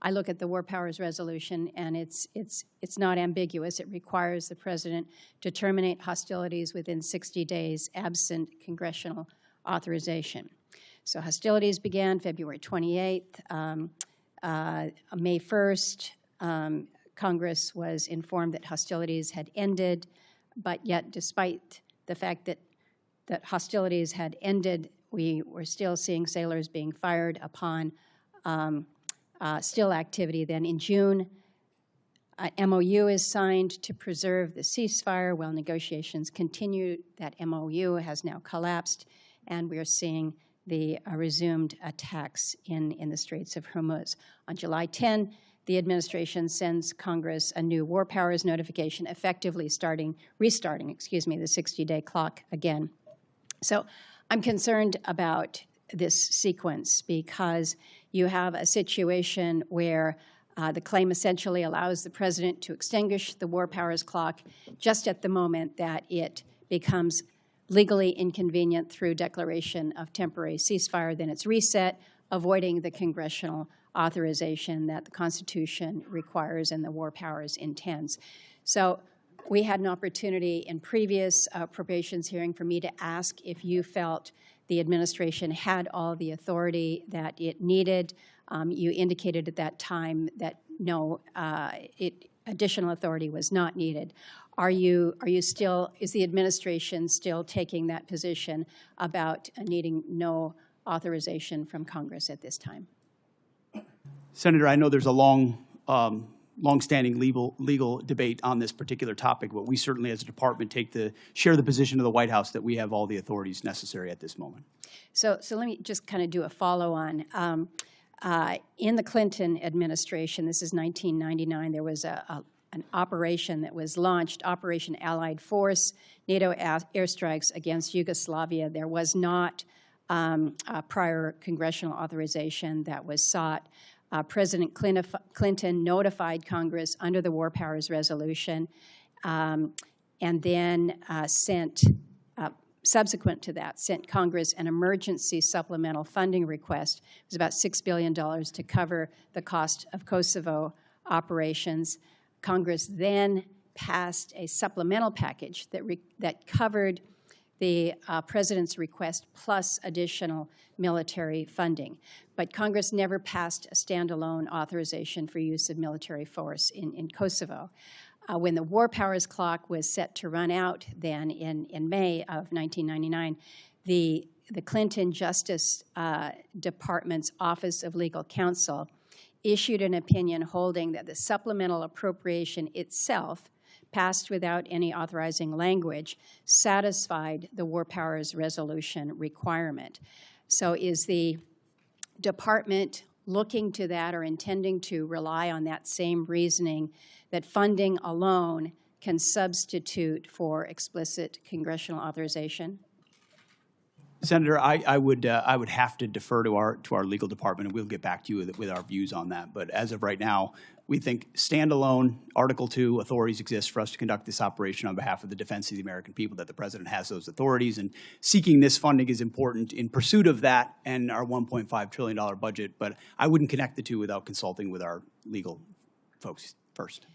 I look at the War Powers Resolution, and it's not ambiguous. It requires the President to terminate hostilities within 60 days absent congressional authorization. So hostilities began February 28th. May 1st, Congress was informed that hostilities had ended, but yet despite the fact that hostilities had ended, we were still seeing sailors being fired upon still activity. Then in June, an MOU is signed to preserve the ceasefire while negotiations continue. That MOU has now collapsed, and we are seeing the resumed attacks in the Straits of Hormuz. On July 10, the administration sends Congress a new war powers notification, effectively restarting the 60-day clock again. So I'm concerned about this sequence because you have a situation where the claim essentially allows the President to extinguish the war powers clock just at the moment that it becomes legally inconvenient through declaration of temporary ceasefire. Then it's reset, avoiding the congressional authorization that the Constitution requires and the war powers intends. So we had an opportunity in previous appropriations hearing for me to ask if you felt the administration had all the authority that it needed. You indicated at that time that no, additional authority was not needed. Is the administration still taking that position about needing no authorization from Congress at this time? Senator, I know there's a long-standing legal debate on this particular topic, but we certainly as a department share the position of the White House that we have all the authorities necessary at this moment. So let me just kind of do a follow-on. In the Clinton administration, this is 1999, there was an operation that was launched, Operation Allied Force, NATO airstrikes against Yugoslavia. There was not a prior congressional authorization that was sought. President Clinton notified Congress under the War Powers Resolution and then subsequent to that, sent Congress an emergency supplemental funding request. It was about $6 billion to cover the cost of Kosovo operations. Congress then passed a supplemental package that covered the President's request plus additional military funding. But Congress never passed a standalone authorization for use of military force in Kosovo. When the war powers clock was set to run out then in May of 1999, the Clinton Justice Department's Office of Legal Counsel issued an opinion holding that the supplemental appropriation itself, passed without any authorizing language, satisfied the War Powers Resolution requirement. So is the department looking to that or intending to rely on that same reasoning that funding alone can substitute for explicit congressional authorization? Senator, I would have to defer to our legal department, and we'll get back to you with our views on that. But as of right now, we think standalone Article 2 authorities exist for us to conduct this operation on behalf of the defense of the American people, that the President has those authorities, and seeking this funding is important in pursuit of that and our $1.5 trillion budget. But I wouldn't connect the two without consulting with our legal folks first.